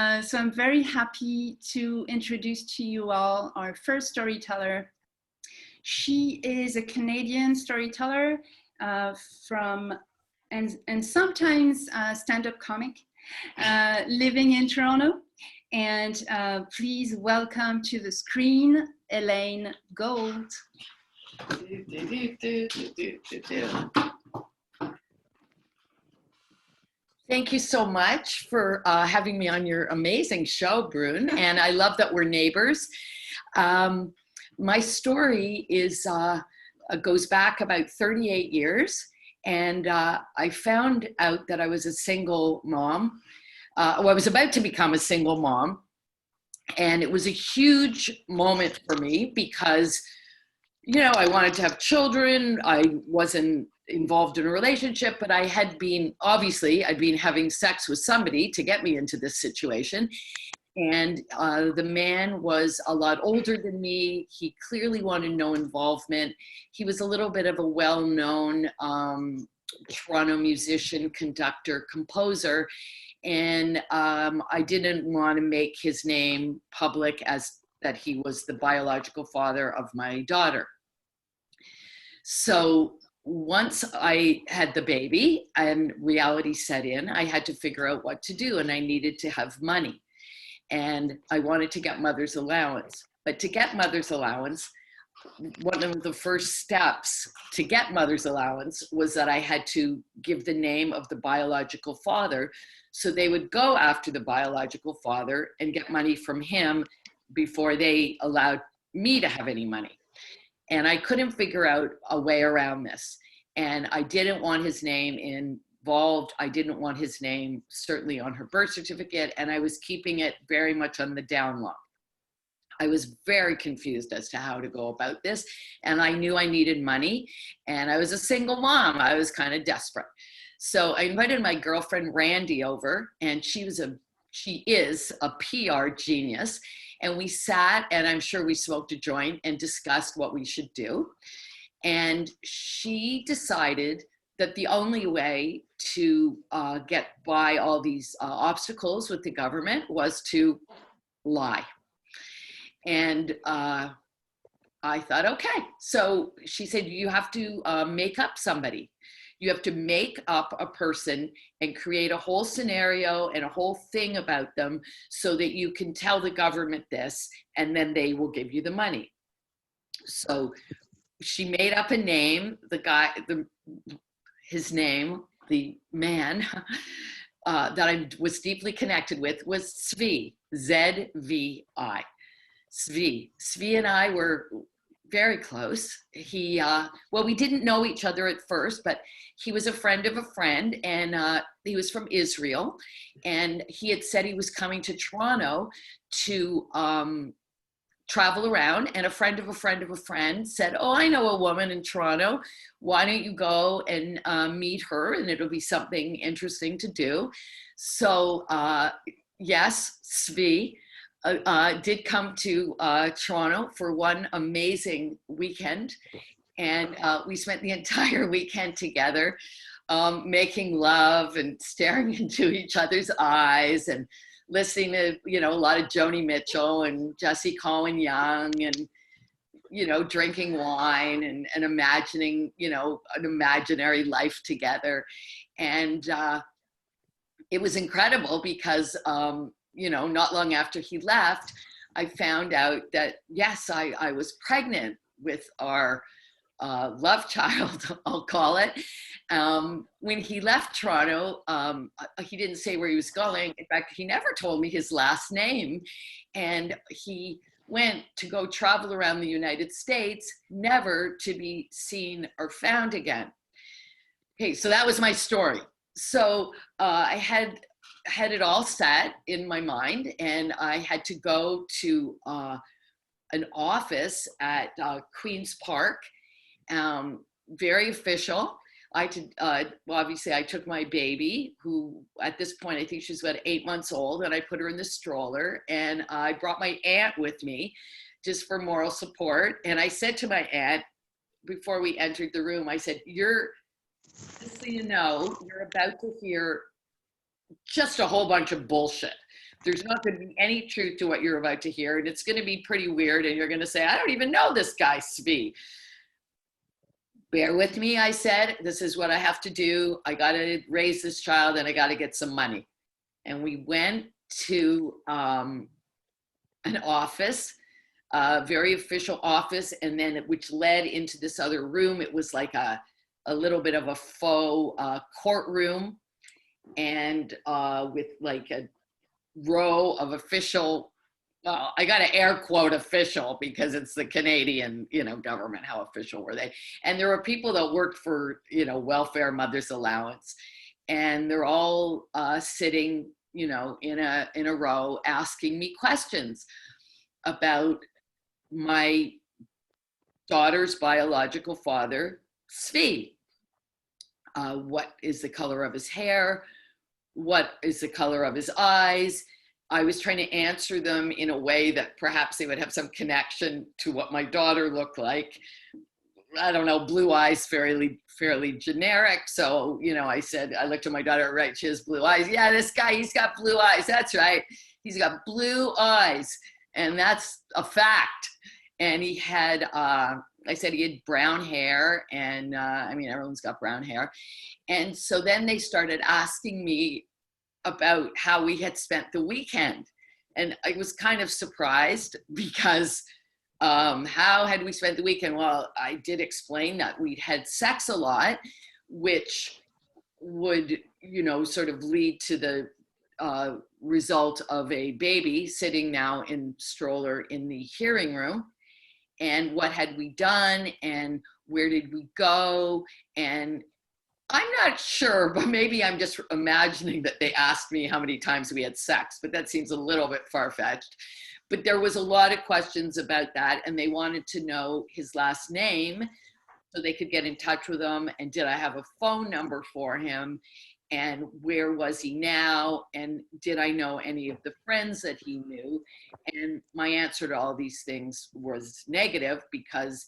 So I'm very happy to introduce to you all our first storyteller. She is a Canadian storyteller and sometimes stand-up comic living in Toronto. And please welcome to the screen, Elaine Gold. Thank you so much for having me on your amazing show, Brune. And I love that we're neighbors. My story is goes back about 38 years. And I found out that I was a single mom. Well, I was about to become a single mom. And it was a huge moment for me because, you know, I wanted to have children. I wasn't involved in a relationship, but I had been, obviously, I'd been having sex with somebody to get me into this situation. And the man was a lot older than me. He clearly wanted no involvement. He was a little bit of a well-known Toronto musician, conductor, composer. And I didn't want to make his name public as that he was the biological father of my daughter. So once I had the baby and reality set in, I had to figure out what to do, and I needed to have money. And I wanted to get mother's allowance. But to get mother's allowance, one of the first steps to get mother's allowance was that I had to give the name of the biological father. So they would go after the biological father and get money from him before they allowed me to have any money. And I couldn't figure out a way around this. And I didn't want his name involved. I didn't want his name certainly on her birth certificate. And I was keeping it very much on the down low. I was very confused as to how to go about this. And I knew I needed money. And I was a single mom. I was kind of desperate. So I invited my girlfriend Randy over, and she is a PR genius. And we sat, and I'm sure we smoked a joint and discussed what we should do. And she decided that the only way to get by all these obstacles with the government was to lie. And I thought, okay. So she said, you have to make up somebody. You have to make up a person and create a whole scenario and a whole thing about them so that you can tell the government this, and then they will give you the money. So she made up a name. His name, the man that I was deeply connected with was Zvi, Z-V-I. Zvi and I were very close. Well, we didn't know each other at first, but he was a friend of a friend, and he was from Israel. And he had said he was coming to Toronto to travel around, and a friend of a friend of a friend said, oh, I know a woman in Toronto. Why don't you go and meet her, and it'll be something interesting to do. So yes, Zvi did come to Toronto for one amazing weekend. And we spent the entire weekend together, making love and staring into each other's eyes and listening to, you know, a lot of Joni Mitchell and Jesse Cohen Young, and, you know, drinking wine and imagining, you know, an imaginary life together. And it was incredible because, you know, not long after he left, I found out that, yes, I was pregnant with our love child, I'll call it. When he left Toronto, he didn't say where he was going. In fact, he never told me his last name. And he went to go travel around the United States, never to be seen or found again. Okay, so that was my story. So I had it all set in my mind, and I had to go to an office at Queen's Park, very official. Well, obviously I took my baby, who at this point, I think she was about 8 months old, and I put her in the stroller, and I brought my aunt with me just for moral support. And I said to my aunt, before we entered the room, I said, just so you know, you're about to hear just a whole bunch of bullshit. There's not going to be any truth to what you're about to hear, and it's going to be pretty weird, and you're going to say, I don't even know this guy, Svi. Bear with me, I said. This is what I have to do. I got to raise this child, and I got to get some money. And we went to an office, a very official office, and then which led into this other room. It was like a little bit of a faux courtroom, and with like a row of official, well, I got to air quote official because it's the Canadian, government. How official were they? And there were people that worked for, welfare, mother's allowance, and they're all sitting, in a row asking me questions about my daughter's biological father, Svi. What is the color of his hair? What is the color of his eyes? I was trying to answer them in a way that perhaps they would have some connection to what my daughter looked like. I don't know, blue eyes, fairly generic. So, I said, I looked at my daughter, right, she has blue eyes. Yeah, this guy, he's got blue eyes. That's right. He's got blue eyes. And that's a fact. And he had, I said he had brown hair. And everyone's got brown hair. And so then they started asking me about how we had spent the weekend. And I was kind of surprised because how had we spent the weekend? Well, I did explain that we'd had sex a lot, which would, sort of lead to the result of a baby sitting now in stroller in the hearing room. And what had we done and where did we go? And I'm not sure, but maybe I'm just imagining that they asked me how many times we had sex, but that seems a little bit far-fetched. But there was a lot of questions about that, and they wanted to know his last name so they could get in touch with him, and did I have a phone number for him, and where was he now, and did I know any of the friends that he knew? And my answer to all these things was negative because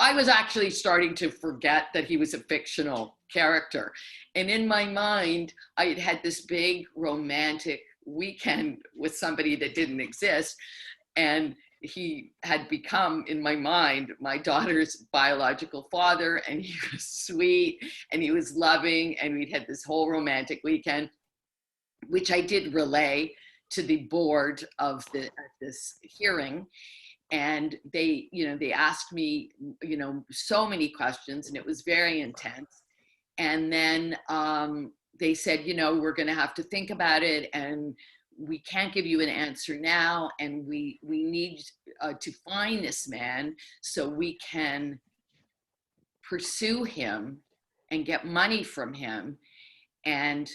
I was actually starting to forget that he was a fictional character. And in my mind, I had had this big romantic weekend with somebody that didn't exist. And he had become, in my mind, my daughter's biological father. And he was sweet and he was loving. And we'd had this whole romantic weekend, which I did relay to the board of this hearing. And they asked me, so many questions, and it was very intense. And then they said, we're going to have to think about it, and we can't give you an answer now, and we need to find this man so we can pursue him and get money from him, and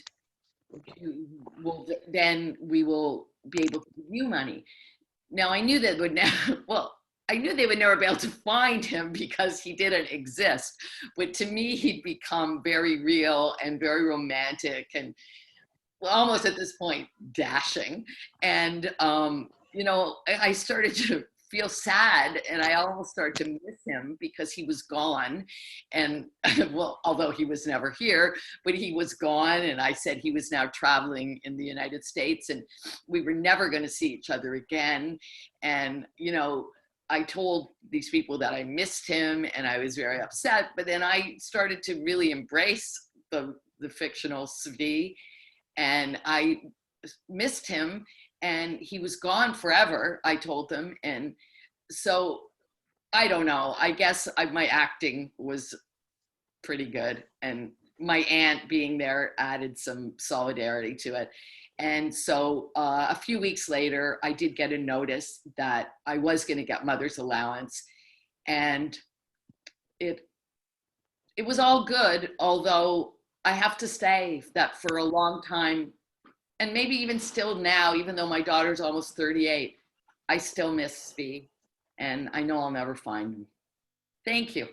then we will be able to give you money. Now, I knew they would never be able to find him because he didn't exist. But to me, he'd become very real and very romantic and almost at this point, dashing. And, I started to feel sad and I almost started to miss him because he was gone. And well, although he was never here, but he was gone. And I said he was now traveling in the United States and we were never going to see each other again. And, I told these people that I missed him and I was very upset, but then I started to really embrace the fictional Svi, and I missed him. And he was gone forever, I told them. And so, I don't know, I guess my acting was pretty good. And my aunt being there added some solidarity to it. And so a few weeks later, I did get a notice that I was going to get mother's allowance. And it was all good, although I have to say that for a long time, and maybe even still now, even though my daughter's almost 38, I still miss Svi, and I know I'll never find him. Thank you.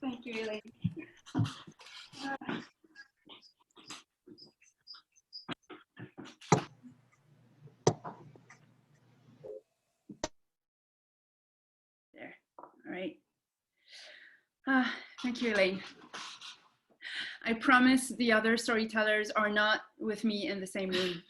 Thank you, Elaine. There. All right. Thank you, Elaine. I promise the other storytellers are not with me in the same room.